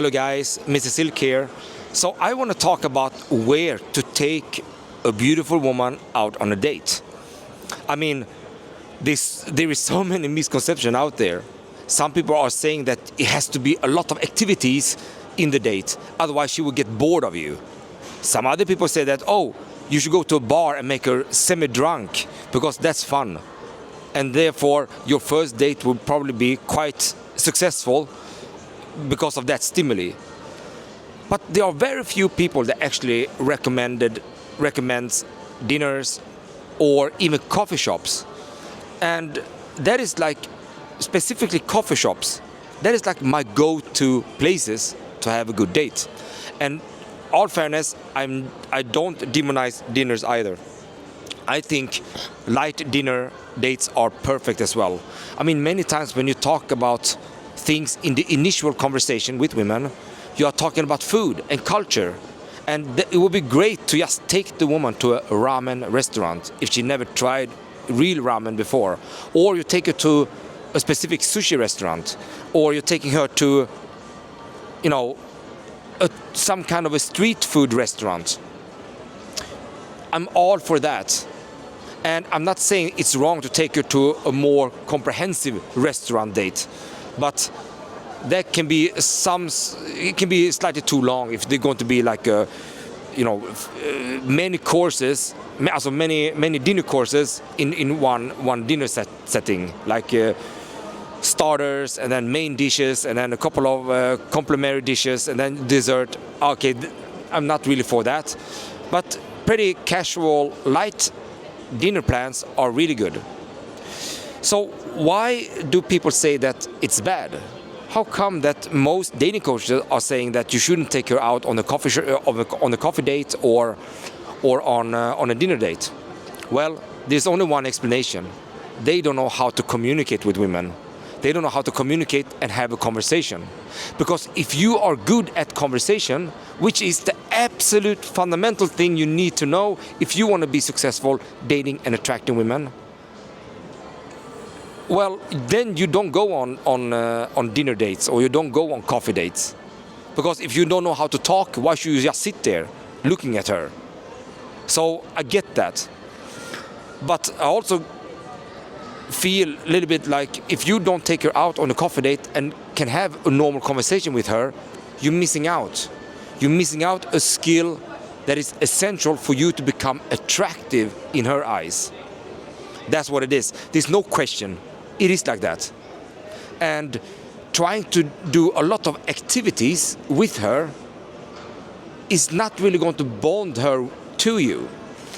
Hello guys, Mrs. Silk here. So I want to talk about where to take a beautiful woman out on a date. I mean, there is so many misconceptions out there. Some people are saying that it has to be a lot of activities in the date, otherwise she will get bored of you. Some other people say that, oh, you should go to a bar and make her semi-drunk because that's fun. And therefore your first date will probably be quite successful because of that stimuli. But there are very few people that actually recommends dinners or even coffee shops. And that is like, specifically coffee shops, that is like my go-to places to have a good date. And all fairness, I don't demonize dinners either. I think light dinner dates are perfect as well. I mean, many times when you talk about things in the initial conversation with women, you are talking about food and culture. And it would be great to just take the woman to a ramen restaurant if she never tried real ramen before. Or you take her to a specific sushi restaurant. Or you're taking her to, some kind of a street food restaurant. I'm all for that. And I'm not saying it's wrong to take her to a more comprehensive restaurant date. But that can be it can be slightly too long if they're going to be like many courses, also many dinner courses in one dinner setting, like starters and then main dishes and then a couple of complementary dishes and then dessert. Okay, I'm not really for that, but pretty casual, light dinner plans are really good. So why do people say that it's bad? How come that most dating coaches are saying that you shouldn't take her out on a coffee date or on a dinner date? Well, there's only one explanation. They don't know how to communicate with women. They don't know how to communicate and have a conversation. Because if you are good at conversation, which is the absolute fundamental thing you need to know if you want to be successful dating and attracting women, well, then you don't go on dinner dates or you don't go on coffee dates. Because if you don't know how to talk, why should you just sit there looking at her? So I get that. But I also feel a little bit like if you don't take her out on a coffee date and can have a normal conversation with her, you're missing out. You're missing out a skill that is essential for you to become attractive in her eyes. That's what it is. There's no question. It is like that. And trying to do a lot of activities with her is not really going to bond her to you.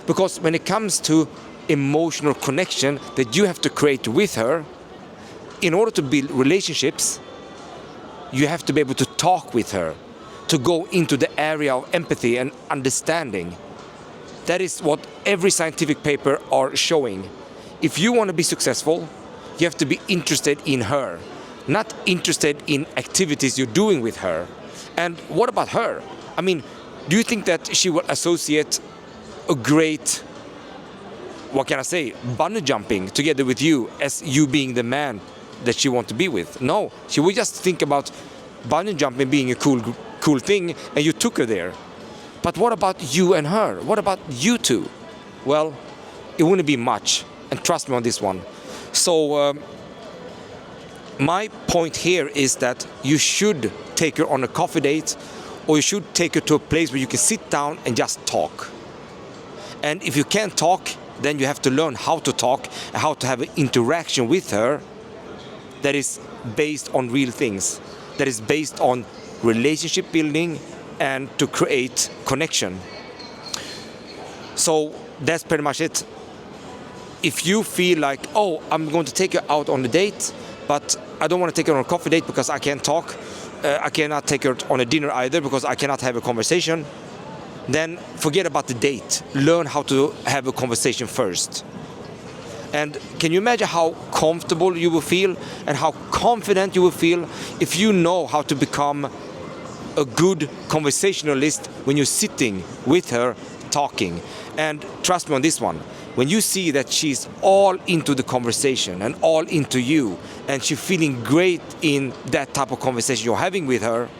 Because when it comes to emotional connection that you have to create with her, in order to build relationships, you have to be able to talk with her, to go into the area of empathy and understanding. That is what every scientific paper are showing. If you want to be successful, you have to be interested in her, not interested in activities you're doing with her. And what about her? I mean, do you think that she will associate a great, bungee jumping together with you as you being the man that she wants to be with? No, she will just think about bungee jumping being a cool thing, and you took her there. But what about you and her? What about you two? Well, it wouldn't be much, and trust me on this one. So my point here is that you should take her on a coffee date, or you should take her to a place where you can sit down and just talk. And if you can't talk, then you have to learn how to talk and how to have an interaction with her that is based on real things, that is based on relationship building and to create connection. So that's pretty much it. If you feel like, oh, I'm going to take her out on a date, but I don't want to take her on a coffee date because I can't talk, I cannot take her on a dinner either because I cannot have a conversation, then forget about the date. Learn how to have a conversation first. And can you imagine how comfortable you will feel and how confident you will feel if you know how to become a good conversationalist when you're sitting with her talking? And trust me on this one, when you see that she's all into the conversation and all into you and she's feeling great in that type of conversation you're having with her,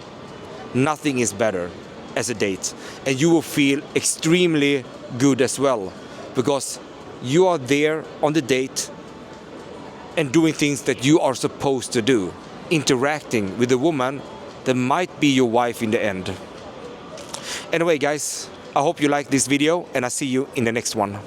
nothing is better as a date. And you will feel extremely good as well, because you are there on the date and doing things that you are supposed to do, interacting with a woman that might be your wife in the end. Anyway, guys, I hope you like this video, and I'll see you in the next one.